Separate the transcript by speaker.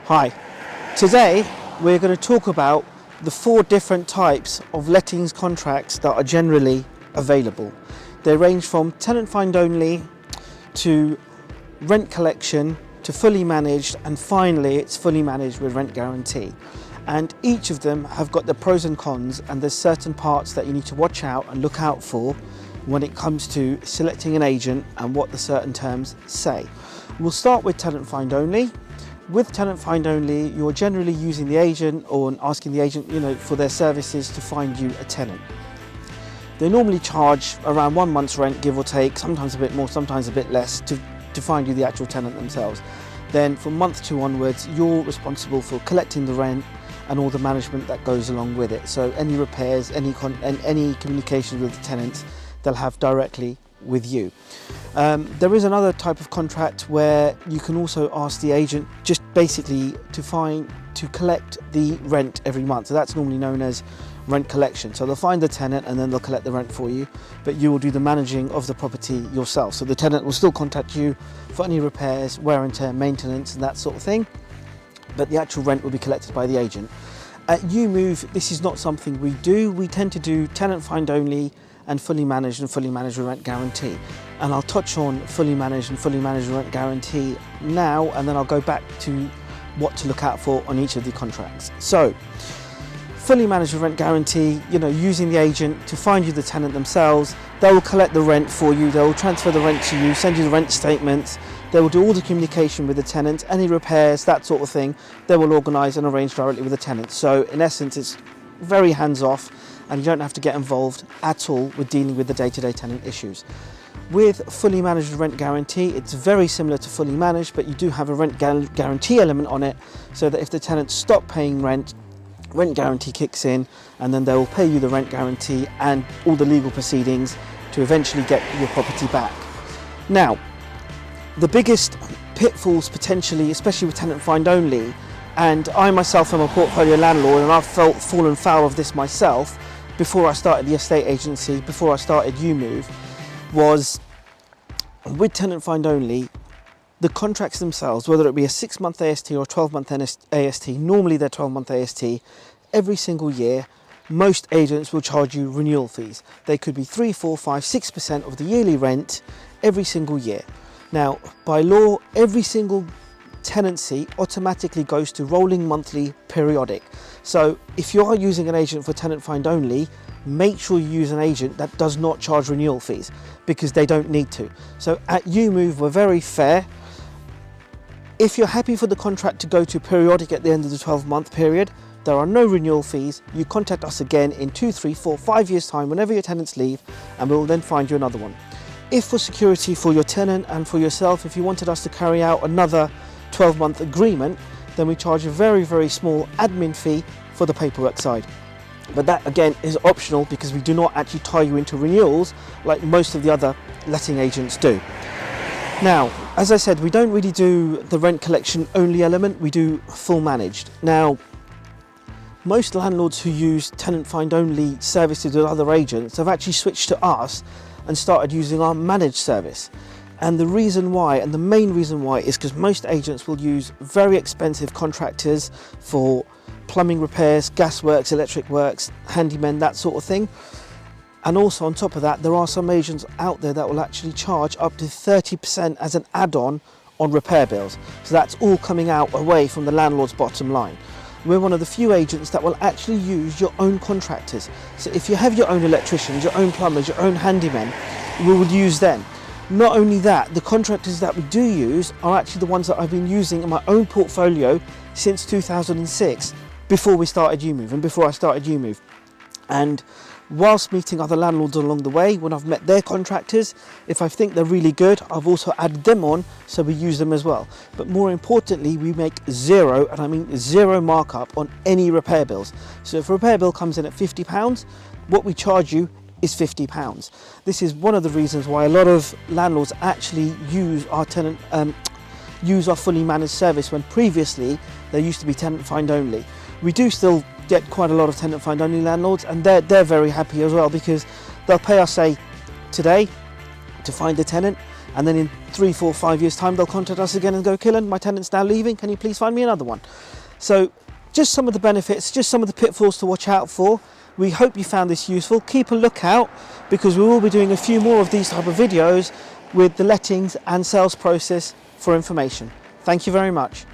Speaker 1: Hi, today we're going to talk about the 4 different types of lettings contracts that are generally available. They range from tenant find only to rent collection to fully managed, and finally it's fully managed with rent guarantee. And each of them have got the pros and cons, and there's certain parts that you need to watch out and look out for when it comes to selecting an agent and what the certain terms say. We'll start with tenant find only. With tenant find only, you're generally using the agent or asking the agent, for their services to find you a tenant. They normally charge around 1 month's rent, give or take, sometimes a bit more, sometimes a bit less, to find you the actual tenant themselves. Then from month 2 onwards, you're responsible for collecting the rent and all the management that goes along with it. So any repairs, any communications with the tenants, they'll have directly with you. There is another type of contract where you can also ask the agent just basically to collect the rent every month. So that's normally known as rent collection. So they'll find the tenant and then they'll collect the rent for you, but you will do the managing of the property yourself. So the tenant will still contact you for any repairs, wear and tear, maintenance and that sort of thing, but the actual rent will be collected by the agent. At EweMove, this is not something we do. We tend to do tenant find only and fully managed with rent guarantee. And I'll touch on fully managed and fully managed rent guarantee now, and then I'll go back to what to look out for on each of the contracts. So, fully managed with rent guarantee, using the agent to find you the tenant themselves. They will collect the rent for you, they will transfer the rent to you, send you the rent statements, they will do all the communication with the tenant, any repairs, that sort of thing, they will organise and arrange directly with the tenant. So in essence, it's very hands-off, and you don't have to get involved at all with dealing with the day-to-day tenant issues. With fully managed rent guarantee, it's very similar to fully managed, but you do have a rent guarantee element on it, so that if the tenants stop paying rent guarantee kicks in, and then they will pay you the rent guarantee and all the legal proceedings to eventually get your property back. Now, the biggest pitfalls potentially, especially with tenant find only, and I myself am a portfolio landlord and I've fallen foul of this myself before I started the estate agency, before I started EweMove, was with tenant find only, the contracts themselves, whether it be a 6-month AST or a 12-month AST, normally they're 12-month AST, every single year, most agents will charge you renewal fees. They could be 3, 4, 5, 6% of the yearly rent every single year. Now, by law, every single tenancy automatically goes to rolling monthly periodic. So if you are using an agent for tenant find only, make sure you use an agent that does not charge renewal fees, because they don't need to. So at EweMove, we're very fair. If you're happy for the contract to go to periodic at the end of the 12-month period, there are no renewal fees. You contact us again in 2, 3, 4, 5 years time whenever your tenants leave, and we'll then find you another one. If for security for your tenant and for yourself, if you wanted us to carry out another 12-month agreement, then we charge a very, very small admin fee for the paperwork side. But that again is optional, because we do not actually tie you into renewals like most of the other letting agents do. Now, as I said, we don't really do the rent collection only element, we do full managed. Now, most landlords who use tenant find only services with other agents have actually switched to us and started using our managed service. And the reason why, and the main reason why, is because most agents will use very expensive contractors for plumbing repairs, gas works, electric works, handymen, that sort of thing. And also on top of that, there are some agents out there that will actually charge up to 30% as an add-on on repair bills. So that's all coming out away from the landlord's bottom line. We're one of the few agents that will actually use your own contractors. So if you have your own electricians, your own plumbers, your own handymen, we will use them. Not only that, the contractors that we do use are actually the ones that I've been using in my own portfolio since 2006, before we started EweMove and before I started EweMove. And whilst meeting other landlords along the way, when I've met their contractors, if I think they're really good, I've also added them on, so we use them as well. But more importantly, we make zero, and I mean zero markup on any repair bills. So if a repair bill comes in at £50, what we charge you is £50. This is one of the reasons why a lot of landlords actually use our fully managed service, when previously there used to be tenant find only. We do still get quite a lot of tenant find only landlords, and they're very happy as well, because they'll pay us, say, today to find a tenant, and then in 3, 4, 5 years time they'll contact us again and go, Killen, my tenant's now leaving, can you please find me another one? So just some of the benefits, just some of the pitfalls to watch out for. We hope you found this useful. Keep a lookout, because we will be doing a few more of these type of videos with the lettings and sales process for information. Thank you very much.